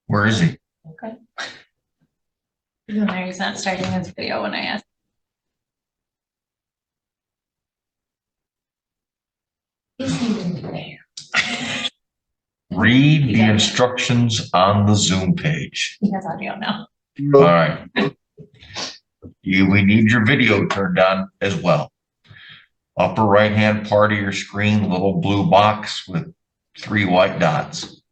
Where is he? Okay. He's not starting his video when I asked. Read the instructions on the Zoom page. He has audio now. All right. We need your video turned on as well. Upper right-hand part of your screen, little blue box with 3 white dots.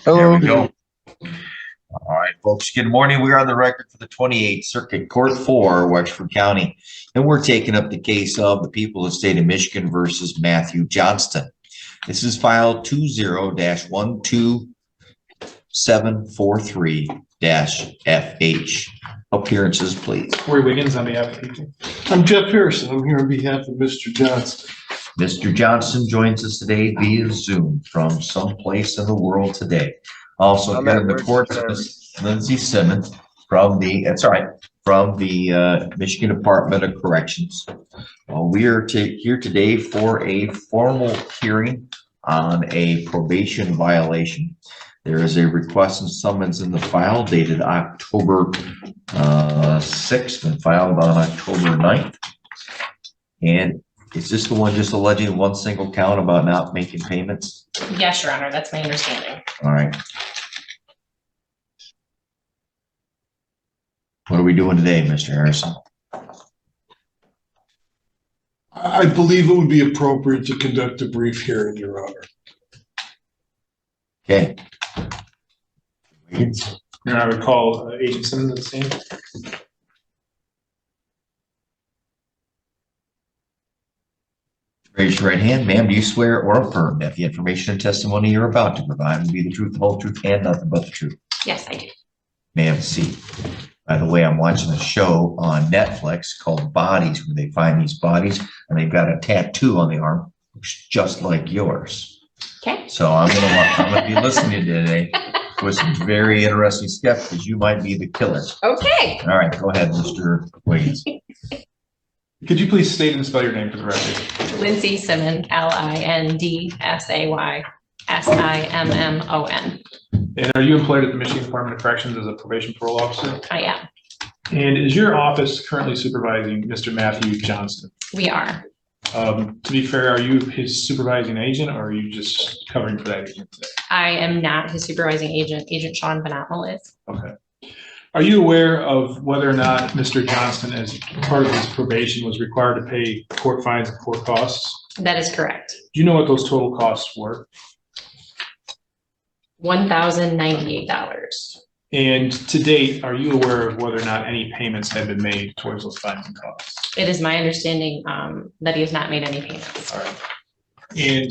Hello. There we go. All right, folks, good morning. We are on the record for the 28th Circuit Court for Wexford County, and we're taking up the case of the people of the state of Michigan versus Matthew Johnston. This is file 20-12743-FH. Appearances, please. Corey Wiggins on behalf of people. I'm Jeff Harrison. I'm here on behalf of Mr. Johnston. Mr. Johnston joins us today via Zoom from someplace in the world today. Also here in the courts is Lindsay Simmons from the, Michigan Department of Corrections. We are here today for a formal hearing on a probation violation. There is a request and summons in the file dated October 6th and filed on October 9th. And is this the one just alleging one single count about not making payments? Yes, Your Honor, that's my understanding. All right. What are we doing today, Mr. Harrison? I believe it would be appropriate to conduct a brief hearing, Your Honor. Okay. And I would call Agent Simmons at the scene. Raise your right hand. Ma'am, do you swear or affirm that the information and testimony you're about to provide will be the truth, the whole truth, and nothing but the truth? Yes, I do. May I have a seat? By the way, I'm watching a show on Netflix called Bodies, where they find these bodies and they've got a tattoo on the arm, looks just like yours. Okay. So I'm gonna be listening today with some very interesting steps because you might be the killer. Okay. All right, go ahead, Mr. Wiggins. Could you please state and spell your name for the record? Lindsay Simmons, LINDSAYSIMMON. And are you employed at the Michigan Department of Corrections as a probation parole officer? I am. And is your office currently supervising Mr. Matthew Johnston? We are. To be fair, are you his supervising agent or are you just covering for that agent today? I am not his supervising agent. Agent Sean Van Appel is. Okay. Are you aware of whether or not Mr. Johnston, as part of his probation, was required to pay court fines and court costs? That is correct. Do you know what those total costs were? $1,098. And to date, are you aware of whether or not any payments have been made towards those fines and costs? It is my understanding that he has not made any payments. All right. And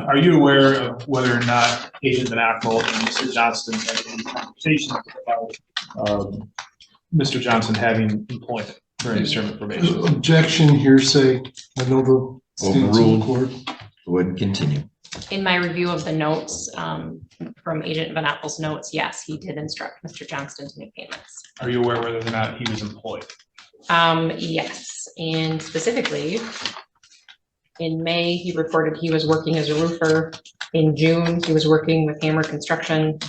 are you aware of whether or not Agent Van Appel and Mr. Johnston had any conversations about Mr. Johnson having employment during his term of probation? Objection, hearsay. I know the stance of the court. Go ahead and continue. In my review of the notes from Agent Van Appel's notes, yes, he did instruct Mr. Johnston to make payments. Are you aware whether or not he was employed? Yes, and specifically, in May, he reported he was working as a roofer. In June, he was working with Hammer Construction.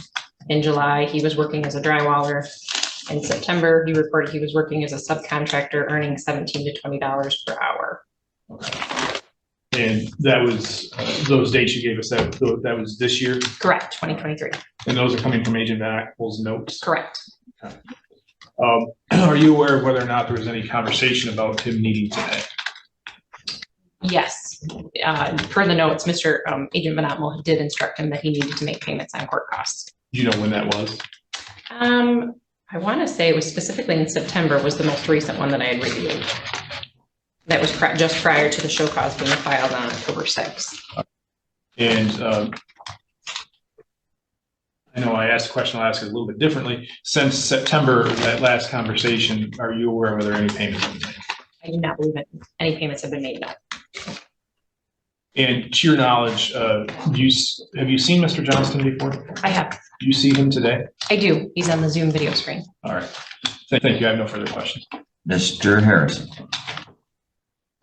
In July, he was working as a drywaller. In September, he reported he was working as a subcontractor, earning $17 to $20 per hour. Okay. And that was those dates you gave us, that was this year? Correct, 2023. And those are coming from Agent Van Appel's notes? Correct. Okay. Are you aware of whether or not there was any conversation about him needing to pay? Yes, per the notes, Mr. Agent Van Appel did instruct him that he needed to make payments on court costs. Do you know when that was? I want to say it was specifically in September was the most recent one that I had reviewed. That was just prior to the show cause being filed on October 6th. And I know I asked the question, I'll ask it a little bit differently. Since September, that last conversation, are you aware whether any payments have been made? I do not believe that any payments have been made, no. And to your knowledge, have you seen Mr. Johnston before? I have. Do you see him today? I do. He's on the Zoom video screen. All right. Thank you. I have no further questions. Mr. Harrison.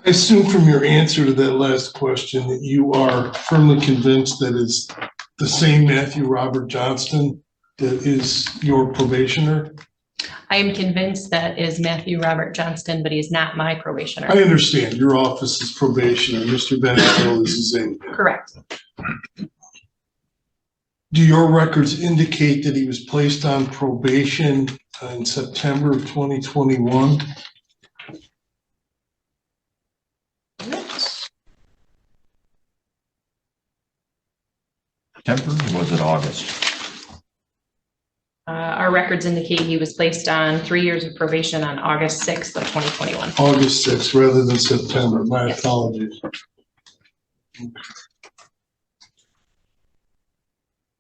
I assume from your answer to that last question that you are firmly convinced that it's the same Matthew Robert Johnston that is your probationer? I am convinced that is Matthew Robert Johnston, but he's not my probationer. I understand your office is probationer. Mr. Benfield is his agent. Correct. Do your records indicate that he was placed on probation in September of 2021? September, or was it August? Our records indicate he was placed on 3 years of probation on August 6th of 2021. August 6th rather than September. My Yes. apologies.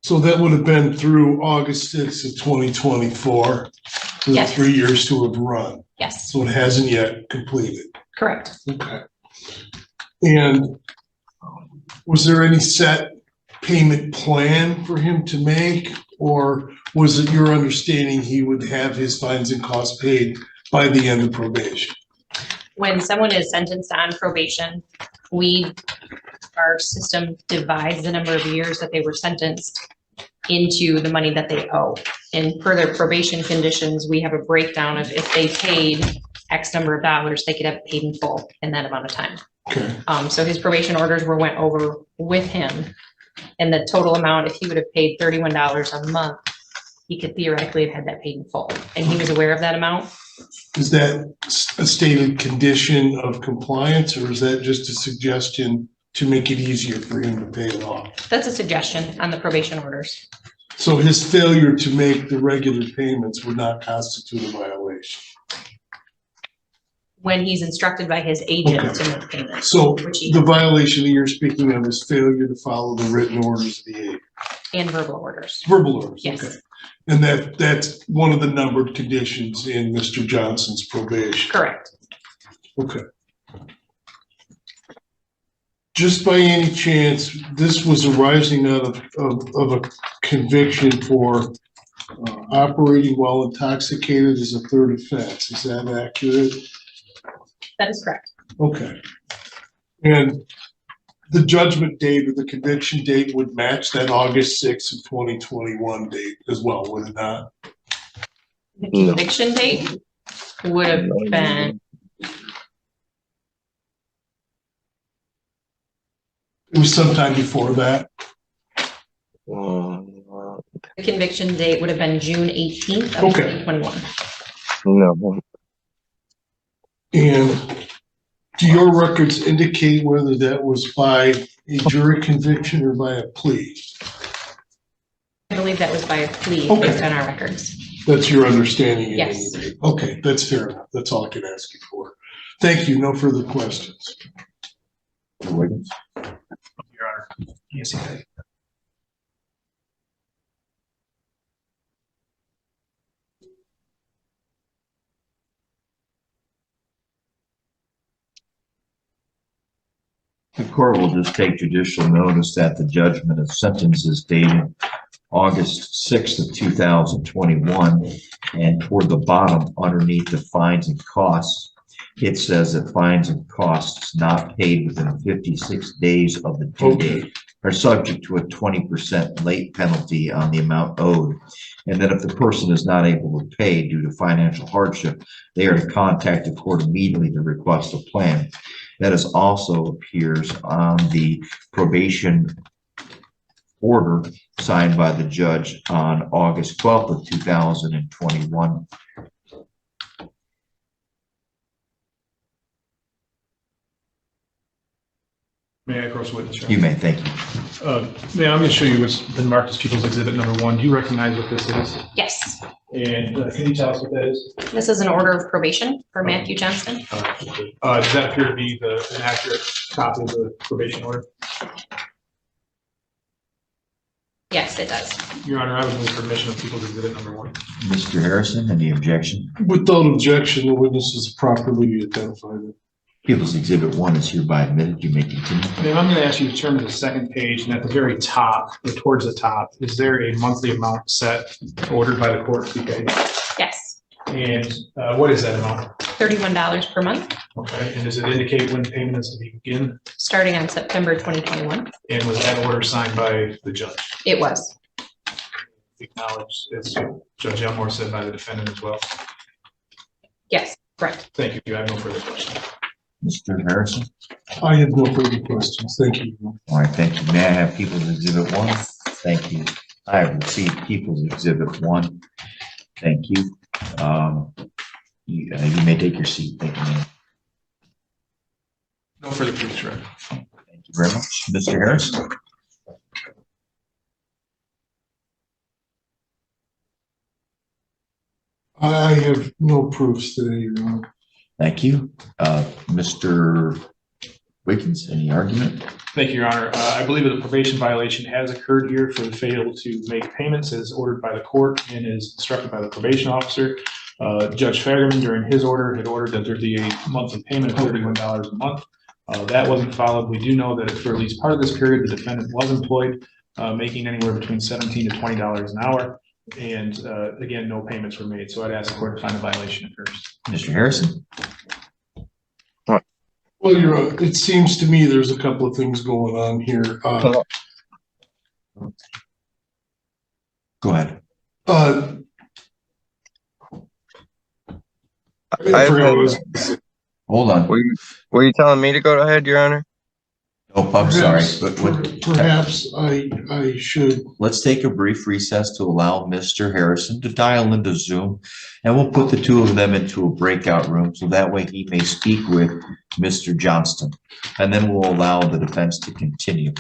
So that would have been through August 6th of 2024 for the Yes. 3 years to have run. Yes, So it hasn't yet completed. correct. Okay. And was there any set payment plan for him to make? Or was it your understanding he would have his fines and costs paid by the end of probation? When someone is sentenced on probation, our system divides the number of years that they were sentenced into the money that they owe. And per their probation conditions, we have a breakdown of if they paid X number of dollars, they could have it paid in full in that amount of time. Okay. So his probation orders went over with him. And the total amount, if he would have paid $31 a month, he could theoretically have had that paid in full. And he was aware of that amount. Is that a stated condition of compliance, or is that just a suggestion to make it easier for him to pay it off? That's a suggestion on the probation orders. So his failure to make the regular payments would not constitute a violation? When he's instructed by his agent Okay. to make payments. So Which he- the violation that you're speaking of is failure to follow the written orders of the agent? And verbal orders. Verbal orders, Yes. okay. And that's one of the numbered conditions in Mr. Johnson's probation? Correct. Okay. Just by any chance, this was arising out of a conviction for operating while intoxicated as a third offense. Is that accurate? That is correct. Okay. And the judgment date or the conviction date would match that August 6th of 2021 date as well, would it not? The conviction date would have been, It was sometime before that. the conviction date would have been June 18th of Okay. 2021. No, And do your records indicate whether that was by a jury conviction or by a plea? I believe that was by a plea Okay. based on our records. That's your understanding? Yes. Okay, that's fair enough. That's all I can ask you for. Thank you. No further questions. Mr. Wiggins? Your Honor. Yes, okay. The court will just take judicial notice that the judgment of sentence is dated August 6th of 2021. And toward the bottom, underneath the fines and costs, it says that fines and costs not paid within 56 days of the due date are subject to a 20% late penalty on the amount owed. And that if the person is not able to pay due to financial hardship, they are to contact the court immediately to request a plan. That is also appears on the probation order signed by the judge on August 12th of 2021. May I approach the witness? Your You Honor? may, thank you. I'm going to show you what's been marked as People's Exhibit number 1. Do you recognize what this is? Yes, And can you tell us what that is? this is an order of probation for Matthew Johnston. Does that appear to be an accurate copy of the probation order? Yes, it does. Your Honor, I would move permission of People's Exhibit number 1. Mr. Harrison, any objection? Without objection, the witness is properly identified. People's Exhibit 1 is hereby admitted. You may continue. Ma'am, I'm going to ask you to turn to the second page, and at the very top, or towards the top, is there a monthly amount set ordered by the court to be paid? Yes, And what is that amount? $31 per month, Okay, and does it indicate when payment is to begin? starting on September 2021. And was that order signed by the judge? It was. Acknowledged, as Judge Elmore said, by the defendant as well. Yes, correct. Thank you. I have no further questions. Mr. Harrison? I have no further questions. Thank you. All right, thank you. May I have People's Exhibit 1? Yes. Thank you. I have received People's Exhibit 1. Thank you. You may take your seat. Thank you, ma'am. No further proofs, Rick. Thank you very much. Mr. Harrison? I have no proofs today, Your Honor. Thank you. Mr. Wiggins, any argument? Thank you, Your Honor. I believe that a probation violation has occurred here for the failure to make payments as ordered by the court and is instructed by the probation officer. Judge Fagerman, during his order, had ordered that there be a monthly payment of $31 a month. That wasn't followed. We do know that for at least part of this period, the defendant was employed, making anywhere between $17 to $20 an hour. And again, no payments were made. So I'd ask the court to find a violation occurs. Mr. Harrison? Well, Your Honor, it seems to me there's a couple of things going on here. Go ahead. Hold on. Were you telling me to go ahead, Your Honor? Oh, I'm sorry. Perhaps I should. Let's take a brief recess to allow Mr. Harrison to dial into Zoom, and we'll put the two of them into a breakout room so that way he may speak with Mr. Johnston, and then we'll allow the defense to continue.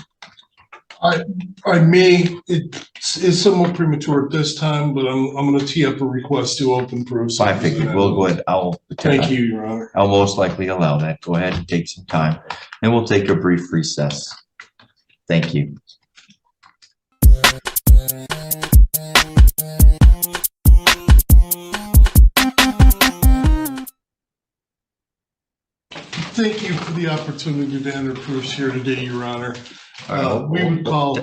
I may, it is somewhat premature at this time, but I'm going to tee up a request to open proceedings. I figured we'll go ahead. Thank you, Your Honor. I'll most likely allow that. Go ahead and take some time, and we'll take a brief recess. Thank you. Thank you for the opportunity to enter proofs here today, Your Honor. We would call.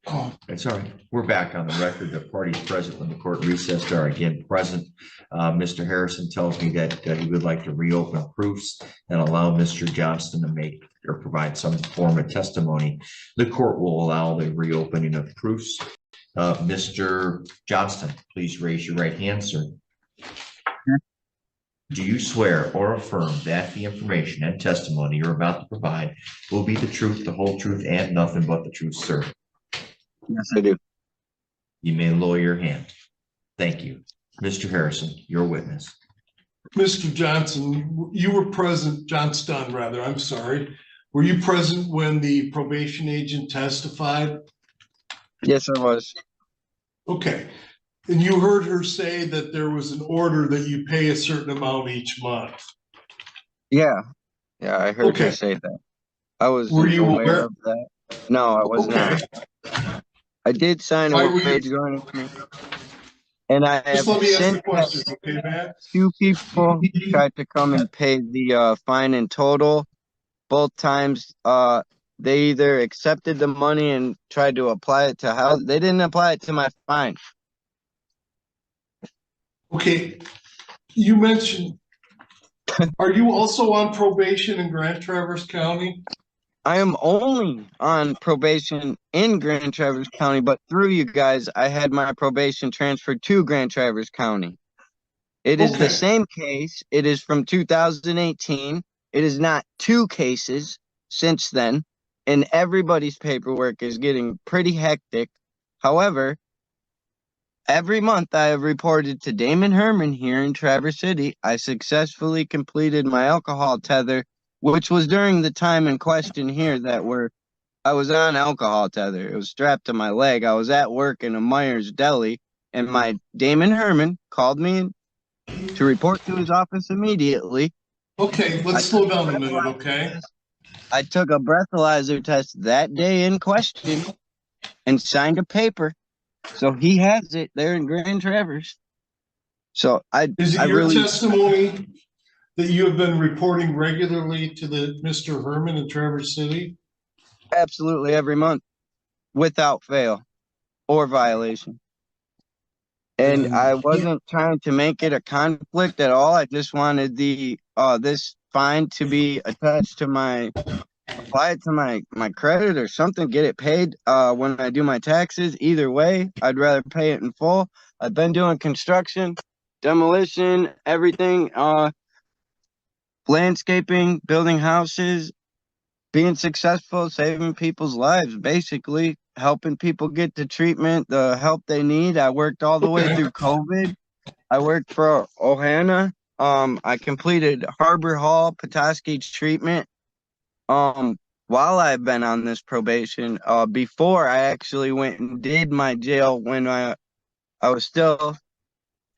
Oh, Sorry, we're back on the record. The parties present when the court recessed are again present. Mr. Harrison tells me that he would like to reopen proofs and allow Mr. Johnston to make or provide some form of testimony. The court will allow the reopening of proofs. Mr. Johnston, please raise your right hand, sir. Do you swear or affirm that the information and testimony you're about to provide will be the truth, the whole truth, and nothing but the truth, sir? Yes, I do. You may lower your hand. Thank you. Mr. Harrison, your witness. Mr. Johnson, you were present, Johnston, rather, I'm sorry. Were you present when the probation agent testified? Yes, I was. Okay. And you heard her say that there was an order that you pay a certain amount each month. Yeah. Yeah, I heard Okay. her say that. I was Were you aware aware? of that. No, I was Okay. not. I did sign Why a were you- page going to me. And I have Just let me ask the since question, okay, Matt? two people tried to come and pay the fine in total. Both times they either accepted the money and tried to apply it to house. They didn't apply it to my fine. Okay, you mentioned, are you also on probation in Grand Traverse County? I am only on probation in Grand Traverse County, but through you guys, I had my probation transferred to Grand Traverse County. It is the Okay. same case. It is from 2018. It is not two cases since then, and everybody's paperwork is getting pretty hectic. However, every month I have reported to Damon Herman here in Traverse City, I successfully completed my alcohol tether, which was during the time in question here I was on alcohol tether. It was strapped to my leg. I was at work in a Myers Deli, and my Damon Herman called me to report to his office immediately. Okay, let's slow down a minute, okay? I took a breathalyzer test that day in question and signed a paper. So he has it there in Grand Traverse. So Is it I your really testimony that you have been reporting regularly to the Mr. Herman in Traverse City? Absolutely every month, without fail or violation. And I wasn't trying to make it a conflict at all. I just wanted the this fine to be attached to my apply it to my credit or something, get it paid when I do my taxes. Either way, I'd rather pay it in full. I've been doing construction, demolition, everything, landscaping, building houses, being successful, saving people's lives, basically helping people get the treatment, the help they need. I worked all the way Okay. through COVID. I worked for Ohana. I completed Harbor Hall, Petoskey treatment. While I've been on this probation, before I actually went and did my jail when I was still,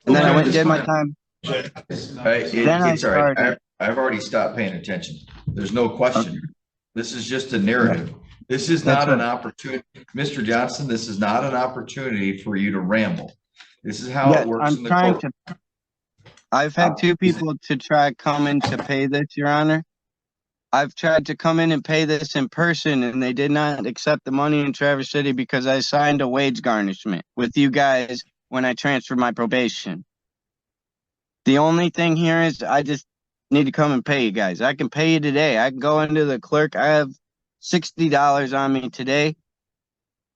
and then I went and did my time. Right, Then I it's all right. started. I've already stopped paying attention. There's no question. This is just a narrative. This is That's not an right. opportunity, Mr. Johnson, this is not an opportunity for you to ramble. This is how Yeah, it works I'm in the trying court. to. I've had two people to try come in to pay this, Your Honor. I've tried to come in and pay this in person, and they did not accept the money in Traverse City because I signed a wage garnishment with you guys when I transferred my probation. The only thing here is I just need to come and pay you guys. I can pay you today. I can go into the clerk. I have $60 on me today.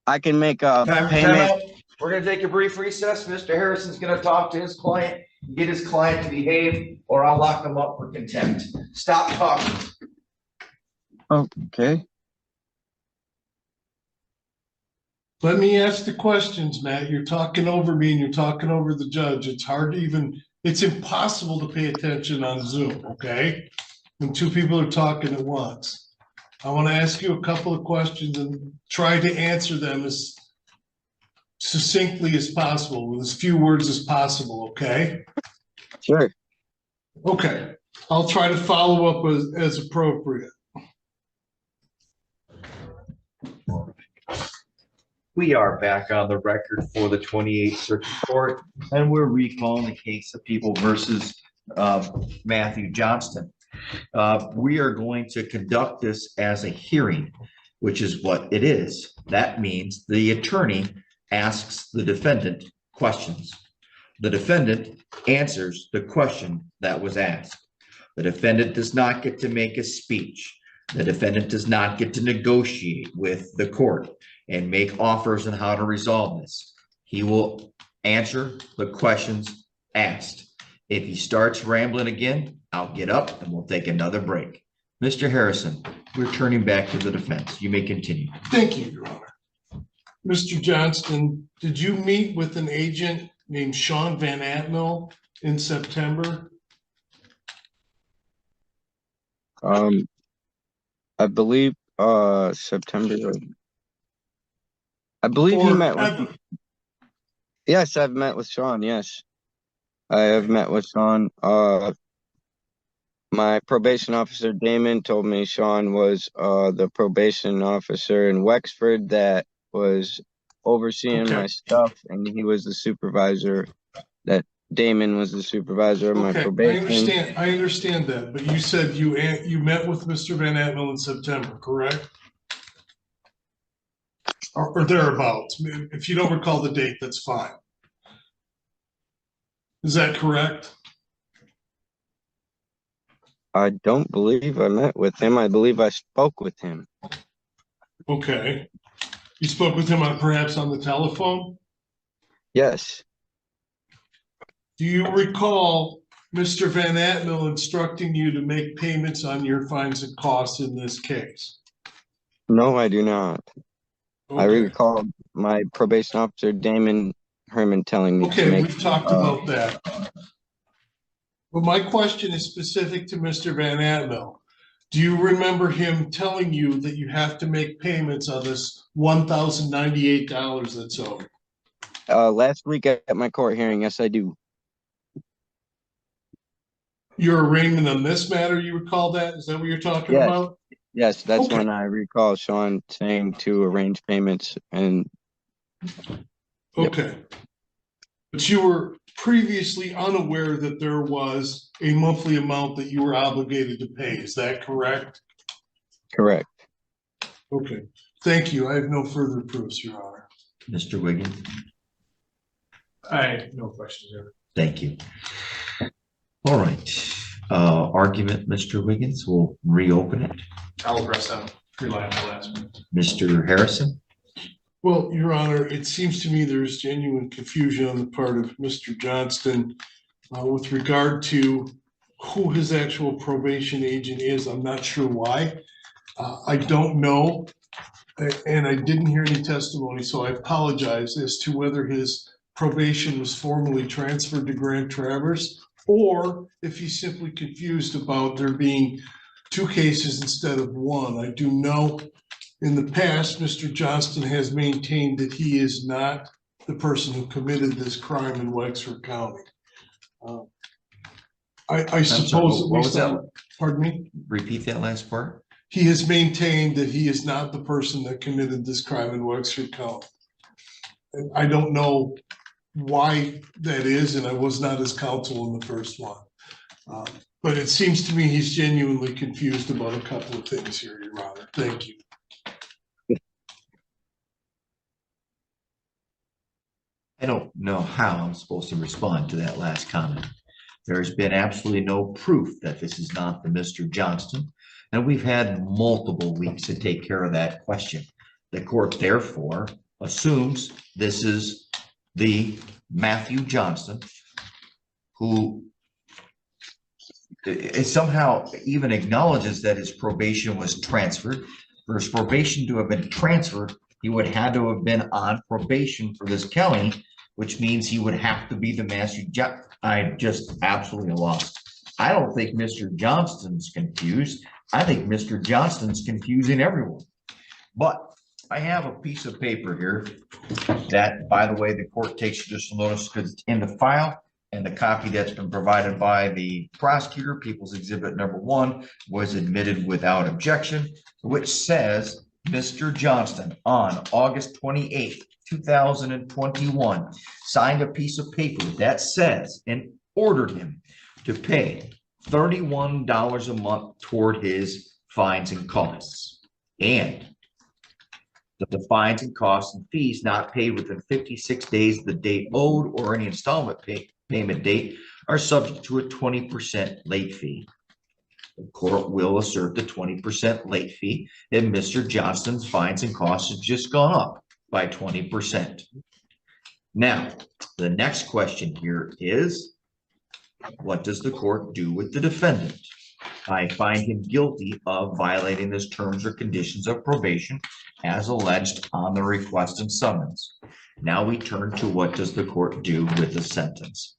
I can make a Time payment. out. We're gonna take a brief recess. Mr. Harrison's gonna talk to his client, get his client to behave, or I'll lock him up for contempt. Stop talking. Okay. Let me ask the questions, Matt. You're talking over me and you're talking over the judge. It's hard to even, it's impossible to pay attention on Zoom, okay? When two people are talking at once. I want to ask you a couple of questions and try to answer them as succinctly as possible, with as few words as possible, okay? Sure. Okay, I'll try to follow up as appropriate. We are back on the record for the 28th Circuit Court, and we're recalling the case of People versus Matthew Johnston. We are going to conduct this as a hearing, which is what it is. That means the attorney asks the defendant questions. The defendant answers the question that was asked. The defendant does not get to make a speech. The defendant does not get to negotiate with the court and make offers on how to resolve this. He will answer the questions asked. If he starts rambling again, I'll get up and we'll take another break. Mr. Harrison, we're turning back to the defense. You may continue. Thank you, Your Honor. Mr. Johnston, did you meet with an agent named Sean Van Atmel in September? I believe September. I believe he met with. Yes, I've met with Sean. Yes, I have met with Sean. My probation officer Damon told me Sean was the probation officer in Wexford that was overseeing my stuff, and he was the supervisor. That Damon was the supervisor of my probation. I understand that, but you said you met with Mr. Van Atmel in September, correct? Or thereabouts. If you don't recall the date, that's fine. Is that correct? I don't believe I met with him. I believe I spoke with him. Okay. You spoke with him perhaps on the telephone? Yes. Do you recall Mr. Van Atmel instructing you to make payments on your fines and costs in this case? No, I do not. Okay. I recall my probation officer, Damon Herman, telling me to make. We've talked about that. But my question is specific to Mr. Van Atmel. Do you remember him telling you that you have to make payments on this $1,098 that's owed? Last week at my court hearing, yes, I do. Your arraignment on this matter, you recall that? Is that what you're talking about? Yes, that's when I recall Sean saying to arrange payments and. Okay. But you were previously unaware that there was a monthly amount that you were obligated to pay. Is that correct? Correct. Okay, thank you. I have no further proofs, Your Honor. Mr. Wiggins? I have no questions there. Thank you. All right, argument, Mr. Wiggins, we'll reopen it. I'll address that, rely on the last one. Mr. Harrison? Well, Your Honor, it seems to me there's genuine confusion on the part of Mr. Johnston with regard to who his actual probation agent is. I'm not sure why. I don't know, and I didn't hear any testimony, so I apologize as to whether his probation was formally transferred to Grand Traverse or if he's simply confused about there being two cases instead of one. I do know in the past, Mr. Johnston has maintained that he is not the person who committed this crime in Wexford County. I suppose. What was that? Pardon me? Repeat that last part. He has maintained that he is not the person that committed this crime in Wexford County. And I don't know why that is, and I was not his counsel in the first one. But it seems to me he's genuinely confused about a couple of things here, Your Honor. Thank you. I don't know how I'm supposed to respond to that last comment. There's been absolutely no proof that this is not the Mr. Johnston, and we've had multiple weeks to take care of that question. The court therefore assumes this is the Matthew Johnston who it somehow even acknowledges that his probation was transferred. For his probation to have been transferred, he would have to have been on probation for this county, which means he would have to be the Matthew Johnston. I just absolutely lost. I don't think Mr. Johnston's confused. I think Mr. Johnston's confusing everyone. But I have a piece of paper here that, by the way, the court takes judicial notice because it's in the file, and the copy that's been provided by the prosecutor, People's Exhibit Number 1, was admitted without objection, which says Mr. Johnston on August 28th, 2021, signed a piece of paper that says and ordered him to pay $31 a month toward his fines and costs. And the fines and costs and fees not paid within 56 days of the date owed or any installment payment date are subject to a 20% late fee. The court will assert the 20% late fee, and Mr. Johnston's fines and costs have just gone up by 20%. Now, the next question here is, what does the court do with the defendant? I find him guilty of violating his terms or conditions of probation as alleged on the request and summons. Now we turn to what does the court do with the sentence?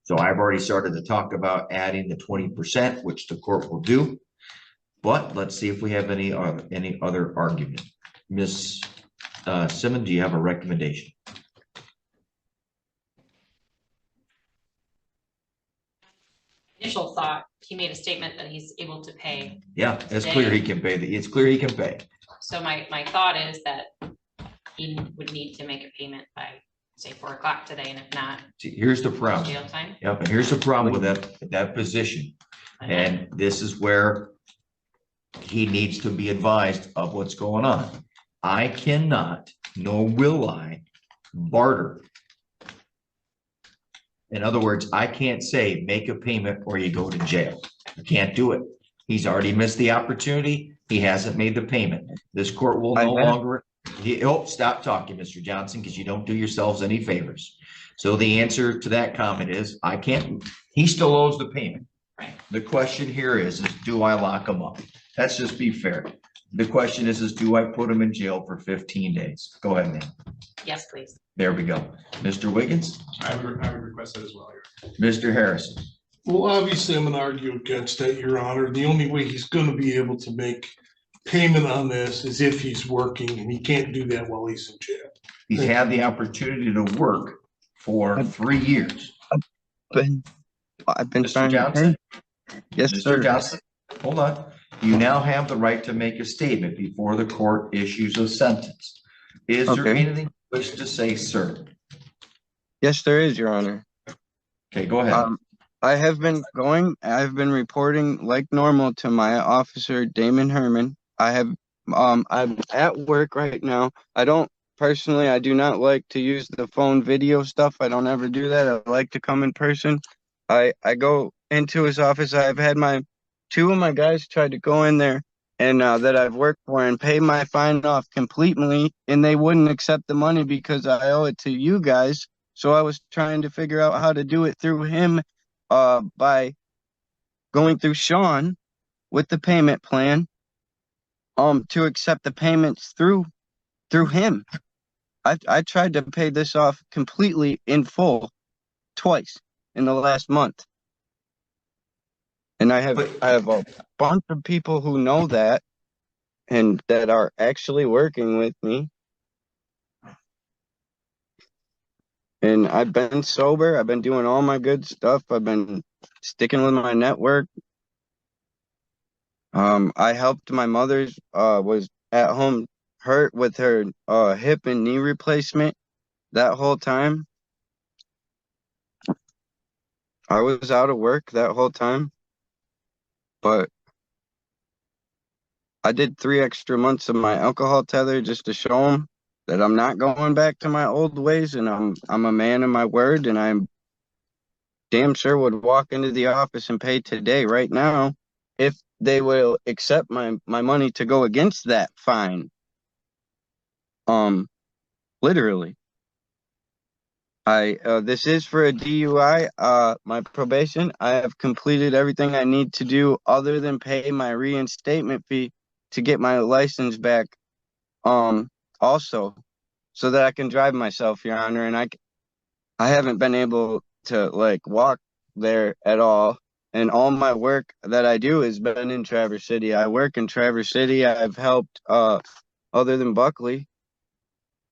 So I've already started to talk about adding the 20%, which the court will do. But let's see if we have any other argument. Ms. Simmons, do you have a recommendation? Initial thought, he made a statement that he's able to pay. Yeah, it's clear he can pay. It's clear he can pay. So my thought is that he would need to make a payment by, say, 4 o'clock today, and if not, See, here's the problem. jail time. Yep, and here's the problem with that position. And this is where he needs to be advised of what's going on. I cannot, nor will I, barter. In other words, I can't say, make a payment or you go to jail. I can't do it. He's already missed the opportunity. He hasn't made the payment. This court will no longer. Stop talking, Mr. Johnson, because you don't do yourselves any favors. So the answer to that comment is, I can't. He still owes the payment. Right. The question here is do I lock him up? Let's just be fair. The question is do I put him in jail for 15 days? Go ahead, man. Yes, please. There we go. Mr. Wiggins? I would request that as well here. Mr. Harrison? Well, obviously, I'm going to argue against that, Your Honor. The only way he's going to be able to make payment on this is if he's working, and he can't do that while he's in jail. He's had the opportunity to work for 3 years. I've been Mr. trying Johnson? to pay. Yes, Mr. sir. Johnson, hold on. You now have the right to make a statement before the court issues a sentence. Is there Okay. anything you wish to say, sir? Yes, there is, Your Honor. Okay, go ahead. I've been reporting like normal to my officer, Damon Herman. I'm at work right now. I do not like to use the phone video stuff. I don't ever do that. I like to come in person. I go into his office. I've had two of my guys try to go in there and that I've worked for and pay my fine off completely, and they wouldn't accept the money because I owe it to you guys. So I was trying to figure out how to do it through him by going through Sean with the payment plan to accept the payments through him. I tried to pay this off completely in full twice in the last month. And I have a bunch of people who know that and that are actually working with me. And I've been sober. I've been doing all my good stuff. I've been sticking with my network. I helped my mother's was at home hurt with her hip and knee replacement that whole time. I was out of work that whole time, but I did 3 extra months of my alcohol tether just to show them that I'm not going back to my old ways, and I'm a man of my word, and I'm damn sure would walk into the office and pay today right now if they will accept my money to go against that fine. Literally. This is for a DUI, my probation. I have completed everything I need to do other than pay my reinstatement fee to get my license back, also, so that I can drive myself, Your Honor. And I haven't been able to like walk there at all. And all my work that I do has been in Traverse City. I work in Traverse City. I've helped, other than Buckley,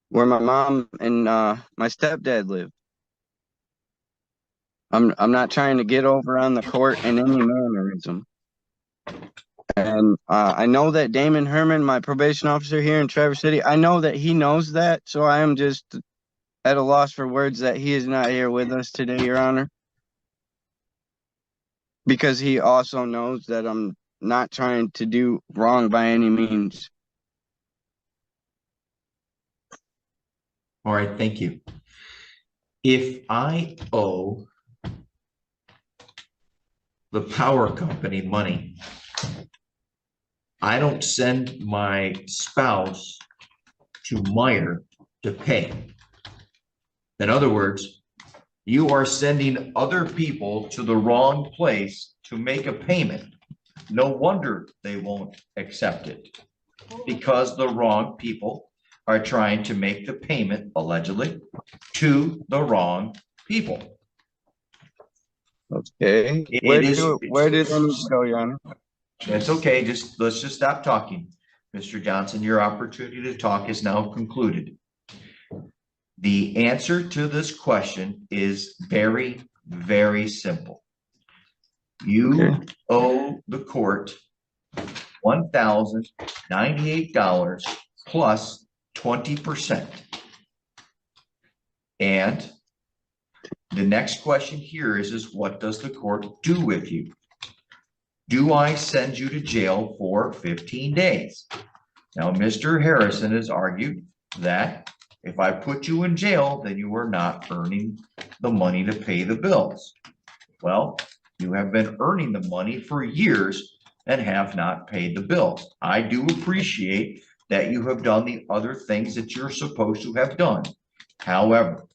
where my mom and my stepdad live. I'm not trying to get over on the court in any mannerism. And I know that Damon Herman, my probation officer here in Traverse City, I know that he knows that. So I am just at a loss for words that he is not here with us today, Your Honor. Because he also knows that I'm not trying to do wrong by any means. All right, thank you. If I owe the power company money, I don't send my spouse to Meyer to pay. In other words, you are sending other people to the wrong place to make a payment. No wonder they won't accept it, because the wrong people are trying to make the payment, allegedly, to the wrong people. Okay. Where did I need to go, Your Honor? That's okay. Let's just stop talking. Mr. Johnson, your opportunity to talk is now concluded. The answer to this question is very, very simple. You owe the court $1,098 plus 20%. And the next question here is what does the court do with you? Do I send you to jail for 15 days? Now, Mr. Harrison has argued that if I put you in jail, then you are not earning the money to pay the bills. Well, you have been earning the money for years and have not paid the bills. I do appreciate that you have done the other things that you're supposed to have done. However,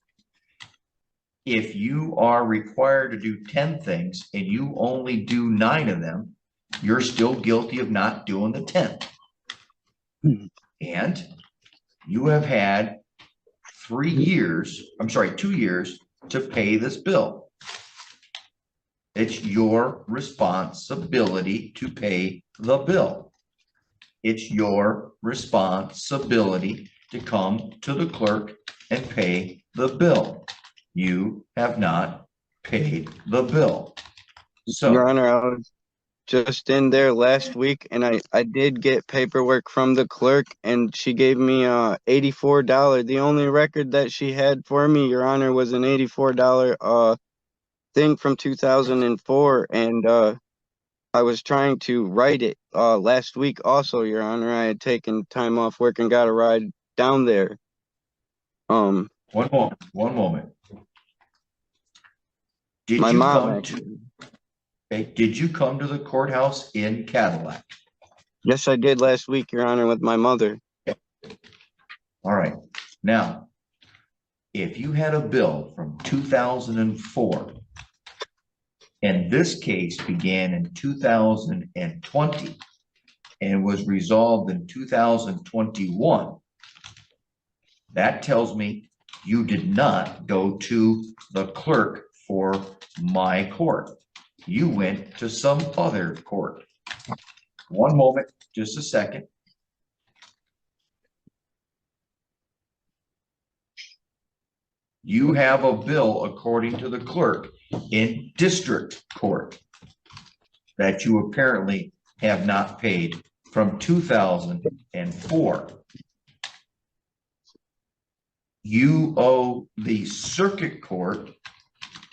if you are required to do 10 things and you only do 9 of them, you're still guilty of not doing the 10th. And you have had 2 years to pay this bill. It's your responsibility to pay the bill. It's your responsibility to come to the clerk and pay the bill. You have not paid the bill. So, Your Honor, I was just in there last week, and I did get paperwork from the clerk, and she gave me $84. The only record that she had for me, Your Honor, was an $84 thing from 2004, and I was trying to write it last week also, Your Honor. I had taken time off work and got a ride down there. One moment. Did My you mom come actually. to, did you come to the courthouse in Cadillac? Yes, I did last week, Your Honor, with my mother. All right. Now, if you had a bill from 2004, and this case began in 2020 and was resolved in 2021, that tells me you did not go to the clerk for my court. You went to some other court. One moment, just a second. You have a bill, according to the clerk, in district court that you apparently have not paid from 2004. You owe the circuit court,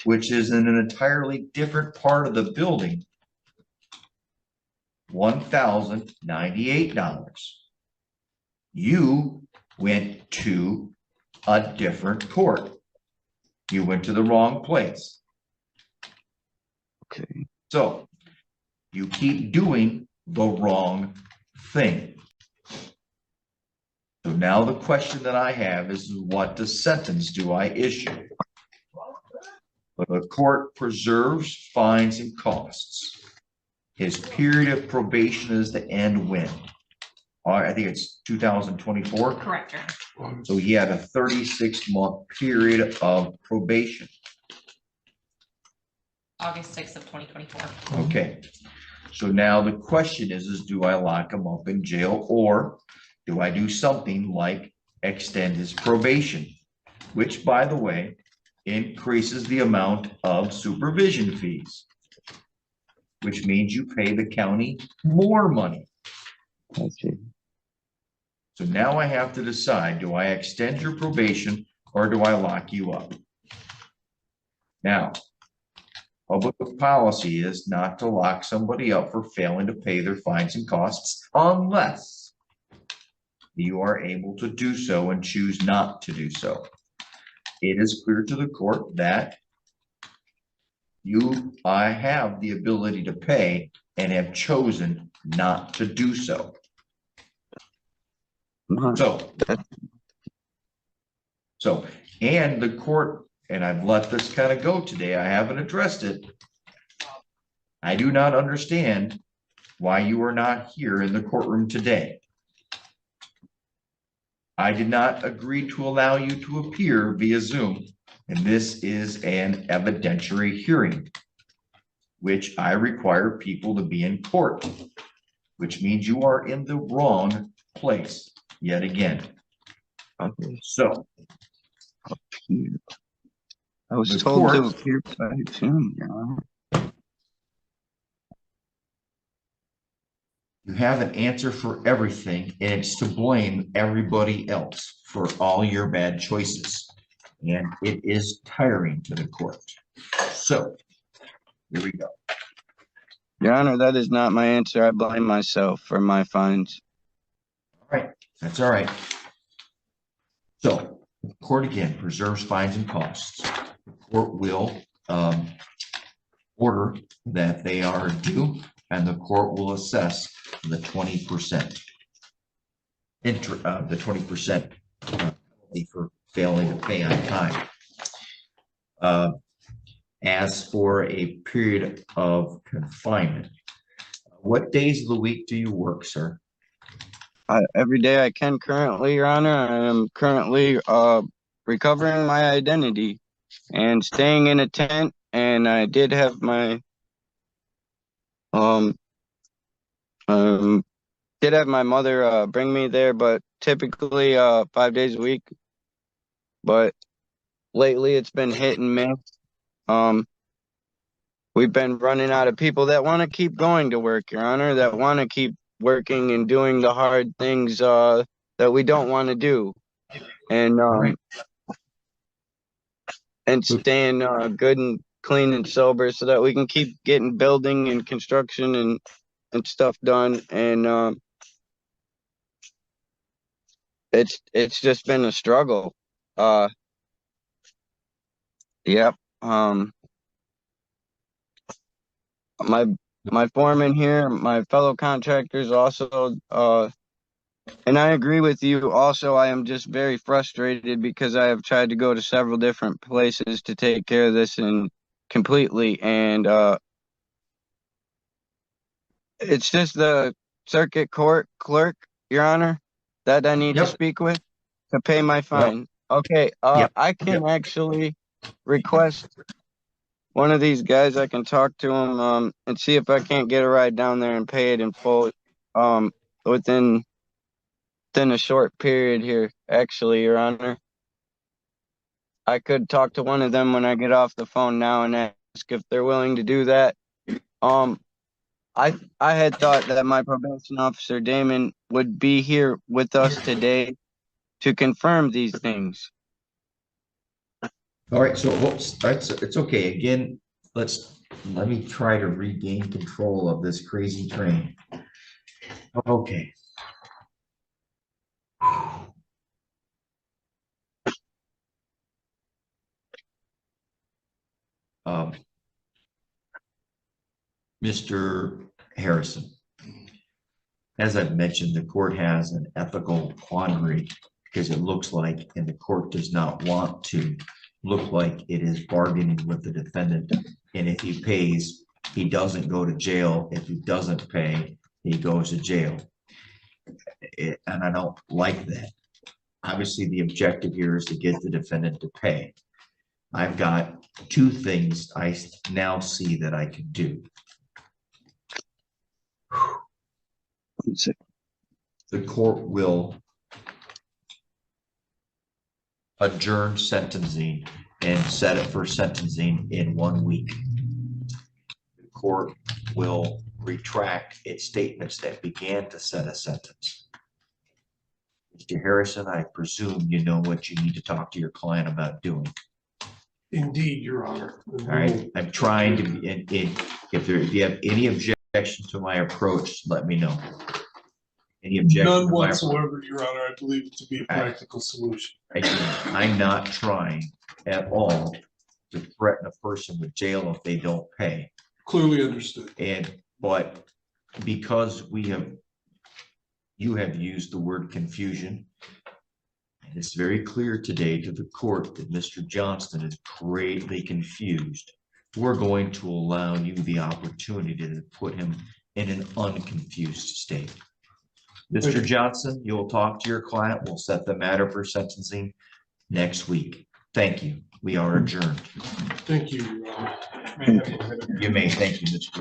which is in an entirely different part of the building, $1,098. You went to a different court. You went to the wrong place. Okay. So you keep doing the wrong thing. So now the question that I have is, what sentence do I issue? The court preserves fines and costs. His period of probation is to end when? I think it's 2024. Correct, Your Honor. So he had a 36-month period of probation. August 6th of 2024. Okay. So now the question is do I lock him up in jail, or do I do something like extend his probation, which, by the way, increases the amount of supervision fees, which means you pay the county more money. I see. So now I have to decide, do I extend your probation or do I lock you up? Now, public policy is not to lock somebody up for failing to pay their fines and costs unless you are able to do so and choose not to do so. It is clear to the court that I have the ability to pay and have chosen not to do so. And the court, and I've let this kind of go today, I haven't addressed it. I do not understand why you are not here in the courtroom today. I did not agree to allow you to appear via Zoom, and this is an evidentiary hearing, which I require people to be in court, which means you are in the wrong place yet again. Okay. So Appear. I was The told to court- appear by Zoom, Your Honor. you have an answer for everything, and it's to blame everybody else for all your bad choices. And it is tiring to the court. So here we go. Your Honor, that is not my answer. I blame myself for my fines. All right, that's all right. So court again preserves fines and costs. The court will order that they are due, and the court will assess the 20% the 20% penalty for failing to pay on time. As for a period of confinement, what days of the week do you work, sir? Every day I can currently, Your Honor. I am currently recovering my identity and staying in a tent, and I did have my mother bring me there, but typically 5 days a week. But lately it's been hit and miss. We've been running out of people that want to keep going to work, Your Honor, that want to keep working and doing the hard things that we don't want to do, and Right. and staying good clean and sober so that we can keep getting building and construction and stuff done. And it's just been a struggle. Yep. My foreman here, my fellow contractors also, and I agree with you. Also, I am just very frustrated because I have tried to go to several different places to take care of this and completely, and it's just the circuit court clerk, Your Honor, that I need to Yep. speak with to pay my fine. Okay, Yep. I can actually request one of these guys. I can talk to him and see if I can't get a ride down there and pay it in full within a short period here. Actually, Your Honor, I could talk to one of them when I get off the phone now and ask if they're willing to do that. I had thought that my probation officer Damon would be here with us today to confirm these things. All right, so it's okay. Again, let me try to regain control of this crazy train. Okay. Mr. Harrison, as I've mentioned, the court has an ethical quandary because it looks like, and the court does not want to look like it is bargaining with the defendant. And if he pays, he doesn't go to jail. If he doesn't pay, he goes to jail. And I don't like that. Obviously, the objective here is to get the defendant to pay. I've got two things I now see that I can do. The court will adjourn sentencing and set it for sentencing in 1 week. The court will retract its statements that began to set a sentence. Mr. Harrison, I presume you know what you need to talk to your client about doing. Indeed, Your Honor. All right, I'm trying to, if you have any objection to my approach, let me know. Any objection? None whatsoever, Your Honor. I believe it to be a All right. practical solution. I'm not trying at all to threaten a person with jail if they don't pay. Clearly understood. But because you have used the word confusion, and it's very clear today to the court that Mr. Johnston is greatly confused, we're going to allow you the opportunity to put him in an unconfused state. Mr. Johnson, you'll talk to your client. We'll set the matter for sentencing next week. Thank you. We are adjourned. Thank you, Your Honor. You may. Thank you, Mr.